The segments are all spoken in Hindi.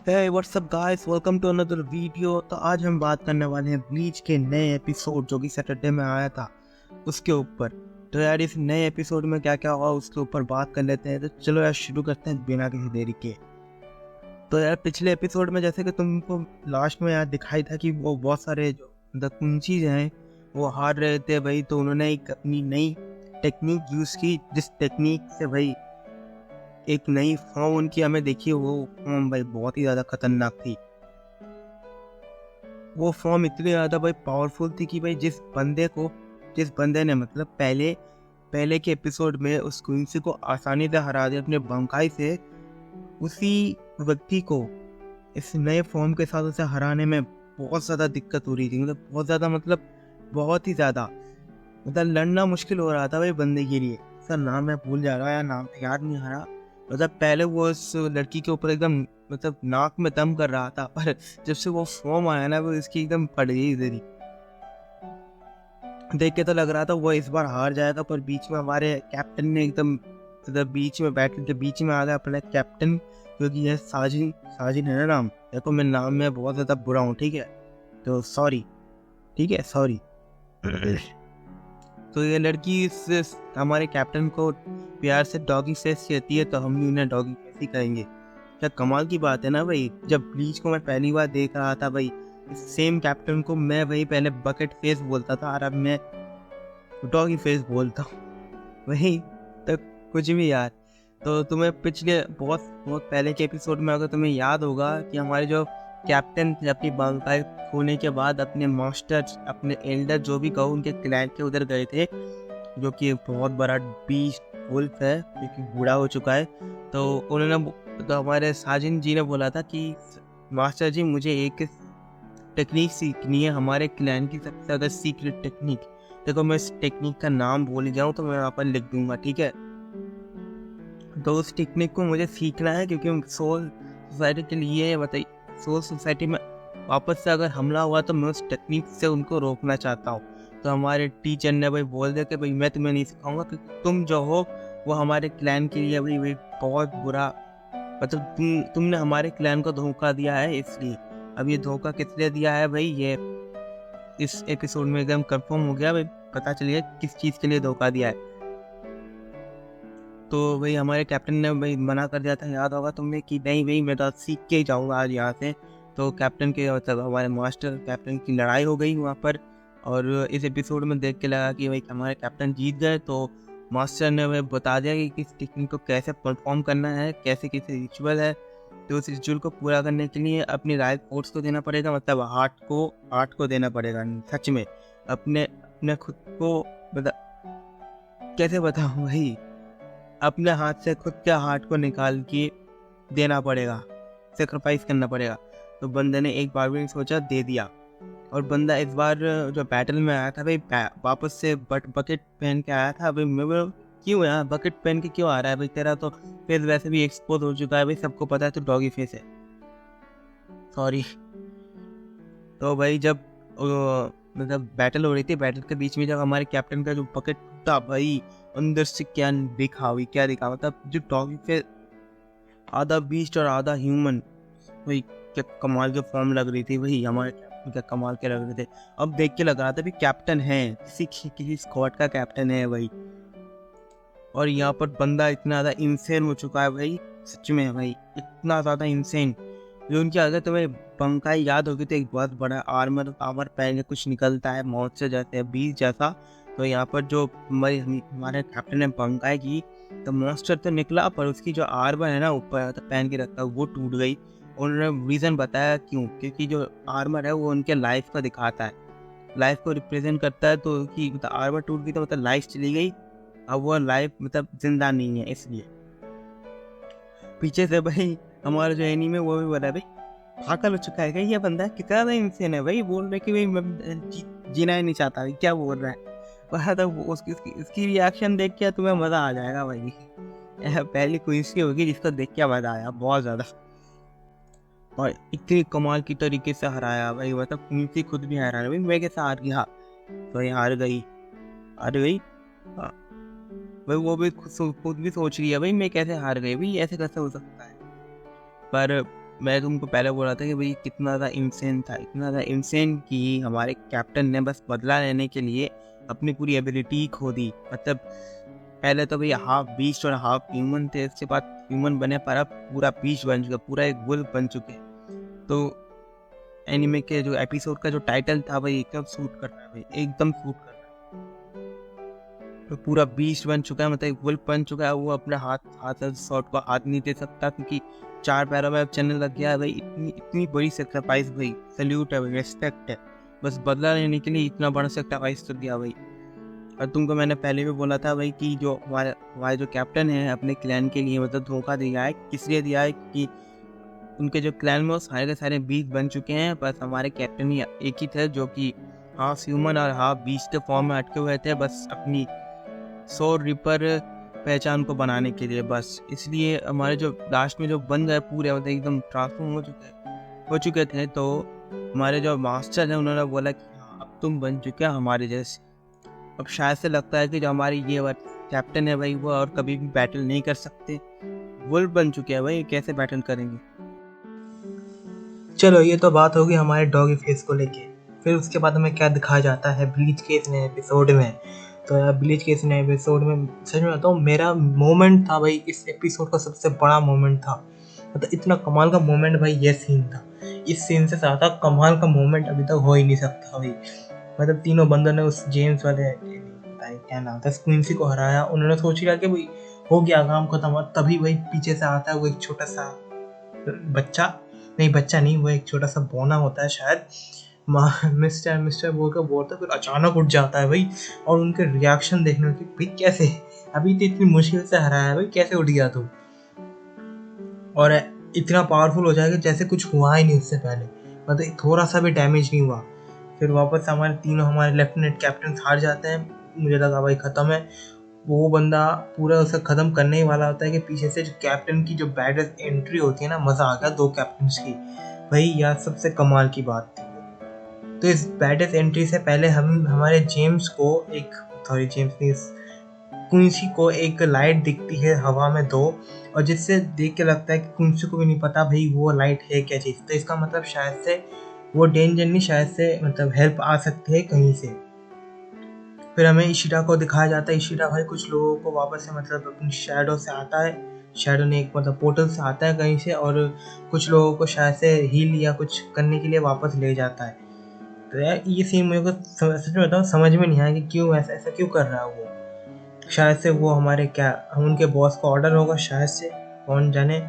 Hey, what's up guys? Welcome to another video। तो आज हम बात करने वाले हैं ब्लीच के नए एपिसोड जो कि सैटरडे में आया था उसके ऊपर। तो यार इस नए एपिसोड में क्या क्या हुआ उसके ऊपर बात कर लेते हैं। तो चलो यार शुरू करते हैं बिना किसी देरी के। तो यार पिछले एपिसोड में जैसे कि तुमको लास्ट में यार दिखाई था कि वो बहुत सारे जो कुंचीज हैं वो हार रहे थे भाई। तो उन्होंने एक अपनी नई टेक्निक यूज़ की जिस टेक्निक से भाई एक नई फॉर्म उनकी हमें देखी। वो फॉर्म भाई बहुत ही ज़्यादा खतरनाक थी। वो फॉर्म इतनी ज़्यादा भाई पावरफुल थी कि भाई जिस बंदे ने मतलब पहले के एपिसोड में उस क्वींसी को आसानी से हरा दिया अपने बंकाई से, उसी व्यक्ति को इस नए फॉर्म के साथ उसे हराने में बहुत ज़्यादा दिक्कत हो रही थी। मतलब बहुत ज़्यादा मतलब बहुत ही ज़्यादा मतलब लड़ना मुश्किल हो रहा था भाई बंदे के लिए। सर नाम मैं भूल जा रहा, या नाम याद नहीं आ रहा। मतलब पहले वो उस लड़की के ऊपर एकदम मतलब नाक में दम कर रहा था, पर जब से वो फॉर्म आया ना वो इसकी एकदम फट गई इधर ही। देख के तो लग रहा था वो इस बार हार जाएगा, पर बीच में हमारे कैप्टन ने एकदम मतलब बीच में बैठ के बीच में आ गया अपना कैप्टन, क्योंकि ये साजिन साजिन है ना नाम। देखो मैं नाम में बहुत ज़्यादा बुरा हूँ, ठीक है, तो सॉरी, ठीक है सॉरी। तो ये लड़की इस हमारे कैप्टन को प्यार से डॉगी फेस कहती है, तो हम भी उन्हें डॉगी फेस ही कहेंगे। क्या कमाल की बात है ना भाई। जब ब्लीच को मैं पहली बार देख रहा था भाई, इस सेम कैप्टन को मैं भाई पहले बकेट फेस बोलता था और अब मैं डॉगी फेस बोलता हूँ वही। तो कुछ भी यार। तो तुम्हें पिछले बहुत बहुत पहले के एपिसोड में अगर तुम्हें याद होगा कि हमारे जो कैप्टन थे अपनी बंकाई खोने के बाद अपने मास्टर अपने एल्डर जो भी कहो उनके क्लैन के उधर गए थे, जो कि एक बहुत बड़ा बीस्ट वुल्फ है जो कि बूढ़ा हो चुका है। तो उन्होंने तो हमारे साजिन जी ने बोला था कि मास्टर जी मुझे एक टेक्निक सीखनी है, हमारे क्लैन की सबसे ज़्यादा सीक्रेट टेक्निक। देखो मैं इस टेक्निक का नाम भूल जाऊँ तो मैं यहाँ पर लिख दूंगा, ठीक है। तो उस टेक्निक को मुझे सीखना है क्योंकि सोल सोसाइटी के लिए बताइए, सोल सोसाइटी में वापस से अगर हमला हुआ तो मैं उस टेक्निक से उनको रोकना चाहता हूँ। तो हमारे टीचर ने भाई बोल दिया कि भाई मैं तुम्हें नहीं सिखाऊंगा क्योंकि तुम जो हो वो हमारे क्लैन के लिए भाई बहुत बुरा, मतलब तुमने हमारे क्लैन को धोखा दिया है। इसलिए अब ये धोखा किस लिए दिया है भाई, ये इस एपिसोड में एकदम कंफर्म हो गया भाई, पता चलिए किस चीज़ के लिए धोखा दिया है। तो भाई हमारे कैप्टन ने भाई मना कर दिया था, याद होगा तुम्हें, कि नहीं भाई मैं तो सीख के ही जाऊँगा आज यहाँ से। तो कैप्टन के मतलब हमारे मास्टर कैप्टन की लड़ाई हो गई वहाँ पर। और इस एपिसोड में देख के लगा कि भाई हमारे कैप्टन जीत गए। तो मास्टर ने हमें बता दिया कि किस टेक्निक को कैसे परफॉर्म करना है, कैसे कैसे रिचुअल है। तो उस रिचुअल को पूरा करने के लिए अपनी लाइफ फोर्स को देना पड़ेगा, मतलब हार्ट को देना पड़ेगा। सच में अपने अपने खुद को कैसे बताऊँ भाई, अपने हाथ से खुद के हार्ट को निकाल के देना पड़ेगा, सेक्रीफाइस करना पड़ेगा। तो बंदे ने एक बार भी नहीं सोचा, दे दिया। और बंदा इस बार जो बैटल में आया था भाई वापस से बकेट पहन के आया था। भाई मैं बोला, क्यों यार बकेट पहन के क्यों आ रहा है भाई, तेरा तो फेस वैसे भी एक्सपोज हो चुका है भाई, सबको पता है तो डॉगी फेस है, सॉरी। तो भाई जब मतलब बैटल हो रही थी, बैटल के बीच में जब हमारे कैप्टन का जो बकेट टूटा भाई, अंदर से क्या दिखा हुई, क्या दिखा, मतलब जो डॉगी फेस आधा बीस्ट और आधा ह्यूमन, भाई क्या कमाल के फॉर्म लग रही थी भाई हमारे कैप्टन, क्या कमाल के लग रहे थे। अब देख के लग रहा था भी कैप्टन है, किसी स्क्वाड का कैप्टन है भाई। और यहाँ पर बंदा इतना ज़्यादा इंसेन हो चुका है भाई, सच में भाई इतना ज़्यादा इंसेन। जो उनकी आदत तुम्हें बंकाई याद होगी तो एक बहुत बड़ा आर्मर पहन के कुछ निकलता है मौत से जाते बीज जैसा। तो यहाँ पर जो हमारे कैप्टन ने बंकाई की, तो मॉन्स्टर तो निकला पर उसकी जो आर्मर है ना ऊपर पहन के रखा वो टूट गई। उन्होंने रीज़न बताया क्यों, क्योंकि जो आर्मर है वो उनके लाइफ को दिखाता है, लाइफ को रिप्रेजेंट करता है। तो कि मतलब आर्मर टूट गई तो मतलब लाइफ चली गई, अब वो लाइफ मतलब जिंदा नहीं है। इसलिए पीछे से भाई हमारा जो एनीमे वो भी बोला भाई पागल हो चुका है क्या ये बंदा, कितना ज़्यादा इंसान है भाई, बोल रहे कि भाई मैं जीना ही नहीं चाहता भाई, क्या बोल रहा है। वह तो उसकी रिएक्शन देख के तुम्हें मज़ा आ जाएगा भाई। पहली क्विंसी होगी जिसको देख के मज़ा आया बहुत ज़्यादा, और इतनी कमाल की तरीके से हराया भाई, मतलब क्विंसी खुद भी हरा भाई, मैं कैसे हार गया, तो ये हार गई हाँ। भाई वो भी खुद भी सोच रही है भाई मैं कैसे हार गई भाई, ऐसे कैसे हो सकता है। पर मैं तुमको पहले बोला था कि भाई कितना ज़्यादा इंसेन था, इतना ज़्यादा इंसेन कि हमारे कैप्टन ने बस बदला लेने के लिए अपनी पूरी एबिलिटी खो दी। मतलब पहले तो भाई हाफ बीस्ट और हाफ ह्यूमन थे, इसके बाद ह्यूमन बने पर अब पूरा बीस्ट बन चुका, पूरा एक वुल्फ बन चुके। तो एनिमे के जो एपिसोड का जो टाइटल था भाई एकदम सूट कर रहा है भाई, एकदम सूट कर रहा है। तो पूरा बीस्ट बन चुका है, मतलब एक वुल्फ बन चुका है। वो अपने हाथ शॉट को हाथ नहीं दे सकता क्योंकि 4 पैरों में अब चलने लग गया है भाई। इतनी बड़ी सेक्रीफाइस भाई, सल्यूट है भाई, रेस्पेक्ट है। बस बदला लेने के लिए इतना बड़ा सेक्रीफाइस कर दिया भाई। और तुमको मैंने पहले भी बोला था भाई कि जो हमारे जो कैप्टन है अपने क्लैन के लिए मतलब धोखा दिया है। किस लिए दिया है कि उनके जो क्लैन में वो सारे के सारे बीस्ट बन चुके हैं, बस हमारे कैप्टन ही एक ही थे जो कि हाफ ह्यूमन और हाफ बीस्ट के फॉर्म में अटके हुए थे, बस अपनी सोल रिपर पहचान को बनाने के लिए। बस इसलिए हमारे जो लास्ट में जो बन गए पूरे, मतलब एकदम ट्रांसफॉर्म हो चुके थे। तो हमारे जो मास्टर हैं उन्होंने बोला कि हाँ अब तुम बन चुके हो हमारे जैसे। अब शायद से लगता है कि जो हमारी ये कैप्टन है भाई वो और कभी भी बैटल नहीं कर सकते, वुल्फ बन चुके हैं भाई, कैसे बैटल करेंगे। चलो ये तो बात होगी हमारे डॉगी फेस को लेके। फिर उसके बाद हमें क्या दिखाया जाता है ब्लीच के इस नए एपिसोड में। तो यार ब्लीच के इस नए एपिसोड में सच में बताऊँ, मेरा मोमेंट था भाई, इस एपिसोड का सबसे बड़ा मोमेंट था। मतलब इतना कमाल का मोमेंट भाई ये सीन था। इस सीन से ज़्यादा कमाल का मोमेंट अभी तक हो ही नहीं सकता भाई। मतलब तीनों बंदों ने उस जेम्स वाले क्या नाम था क्वींसी को हराया। उन्होंने सोच लिया कि भाई हो गया काम खत्म। तभी भाई पीछे से आता है वो एक छोटा सा बच्चा नहीं, वो एक छोटा सा बोना होता है शायद, मिस्टर बोल कर बोलता, फिर अचानक उठ जाता है भाई। और उनके रिएक्शन देखने की भाई कैसे, अभी तो इतनी मुश्किल से हराया है भाई, कैसे उठ गया तू। और इतना पावरफुल हो जाएगा जैसे कुछ हुआ ही नहीं उससे पहले, मतलब थोड़ा सा भी डैमेज नहीं हुआ। फिर वापस हमारे लेफ्टिनेंट कैप्टन हार जाते हैं। मुझे लगा भाई खत्म है। वो बंदा पूरा उसे ख़त्म करने ही वाला होता है कि पीछे से जो कैप्टन की जो बैडेस्ट एंट्री होती है ना, मज़ा आ गया 2 कैप्टन्स की भाई यार, सबसे कमाल की बात थी। तो इस बैडेस्ट एंट्री से पहले हम हमारे जेम्स क्विंसी को एक लाइट दिखती है हवा में 2, और जिससे देख के लगता है कि क्विंसी को भी नहीं पता भाई वो लाइट है क्या चीज़। तो इसका मतलब शायद से वो डेंजर नहीं, शायद से मतलब हेल्प आ सकती है कहीं से। फिर हमें इशिटा को दिखाया जाता है। इशिटा भाई कुछ लोगों को वापस से मतलब अपनी शैडो से आता है, शैडो ने एक मतलब पोर्टल से आता है कहीं से, और कुछ लोगों को शायद से हील या कुछ करने के लिए वापस ले जाता है। तो यार ये सीन मेरे को सच में बताऊँ समझ में नहीं आया कि क्यों ऐसा क्यों कर रहा है वो। शायद से वो हम उनके बॉस का ऑर्डर होगा शायद से, कौन जाने।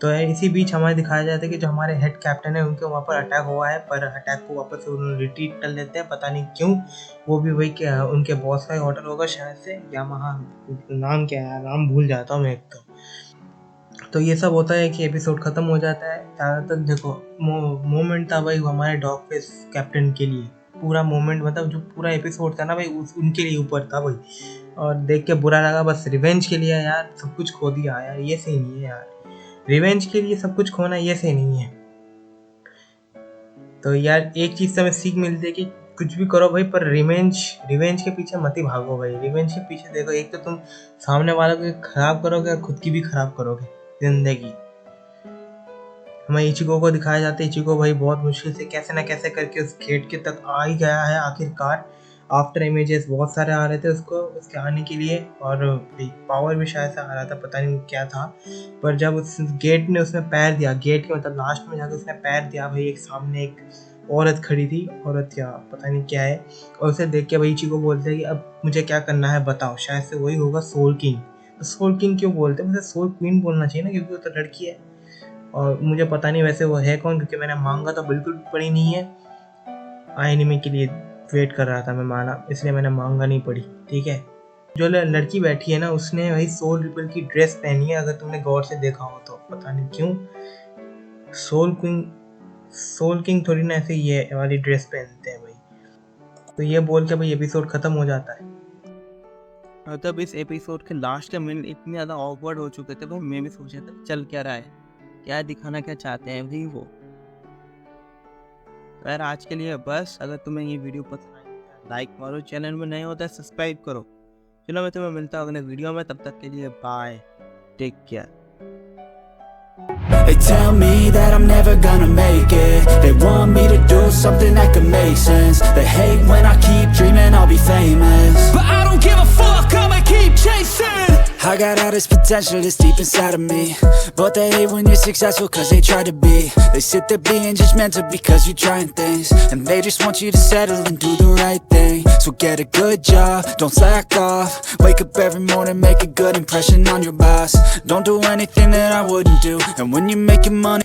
तो यार इसी बीच हमें दिखाया जाता है कि जो हमारे हेड कैप्टन है उनके वहाँ पर अटैक हुआ है, पर अटैक को वापस से उन्होंने रिट्रीट कर लेते हैं, पता नहीं क्यों। वो भी वही क्या उनके बॉस का ही ऑर्डर होगा शायद से, यामाहा नाम क्या है, नाम भूल जाता हूँ मैं एक तो ये सब होता है कि एपिसोड ख़त्म हो जाता है। ज़्यादातर देखो मोमेंट था भाई हमारे डॉग फेस कैप्टन के लिए। पूरा मोमेंट मतलब जो पूरा एपिसोड था ना भाई उनके लिए ऊपर था भाई। और देख के बुरा लगा, बस रिवेंज के लिए यार सब कुछ खो दिया यार, ये सही नहीं है यार। रिवेंज के लिए सब कुछ खोना ये सही नहीं है। तो यार एक चीज़ से हमें सीख मिलती है कि कुछ भी करो भाई, पर रिवेंज के पीछे मत ही भागो भाई। रिवेंज के पीछे देखो, एक तो तुम सामने वालों को खराब करोगे और खुद की भी खराब करोगे जिंदगी। हमें इचिको को दिखाया जाता है। इचिको भाई बहुत मुश्किल से कैसे ना कैसे करके उस गेट के तक आ ही गया है आखिरकार। आफ्टर इमेजेस बहुत सारे आ रहे थे उसके आने के लिए, और पावर भी शायद से आ रहा था, पता नहीं क्या था। पर जब उस गेट ने उसने पैर दिया, गेट के मतलब लास्ट में जाकर उसने पैर दिया भाई, एक सामने एक औरत खड़ी थी, औरत या पता नहीं क्या है, और उसे देख के भाई इचिको बोलते हैं कि अब मुझे क्या करना है बताओ। शायद से वही होगा सोल किंग। तो सोल किंग क्यों बोलते हैं, मुझे सोल क्वीन बोलना चाहिए ना, क्योंकि वो तो लड़की है। और मुझे पता नहीं वैसे वो है कौन, क्योंकि मैंने मांगा तो बिल्कुल भी पढ़ी नहीं है। एनिमे के लिए वेट कर रहा था मैं माना, इसलिए मैंने मांगा नहीं पढ़ी। ठीक है, जो लड़की बैठी है ना उसने वही सोल रिपर की ड्रेस पहनी है, अगर तुमने गौर से देखा हो तो। पता नहीं क्यों सोल किंग थोड़ी ना ऐसे ये वाली ड्रेस पहनते हैं भाई। तो ये बोल के भाई एपिसोड खत्म हो जाता है। मतलब इस एपिसोड के लास्ट के मिनट इतने ज़्यादा ऑकवर्ड हो चुके थे वो, मैं भी सोचा था चल क्या रहा है, क्या दिखाना क्या चाहते हैं भाई वो। तो यार आज के लिए बस, अगर तुम्हें ये वीडियो पसंद आई लाइक मारो, चैनल में नए होता है सब्सक्राइब करो। चलो मैं तुम्हें मिलता हूँ अगले वीडियो में, तब तक के लिए bye, take care. They tell me that I'm never gonna make it. They want me to do something that could make sense. They hate when I keep dreaming I'll be famous, but I don't give a fuck, I'ma keep chasing. I got all this potential that's deep inside of me, but they hate when you're successful cause they try to be. They sit there being judgmental because you're trying things, and they just want you to settle and do the right thing. So get a good job, don't slack off. Wake up every morning, make a good impression on your boss. Don't do anything that I wouldn't do, and when you're making money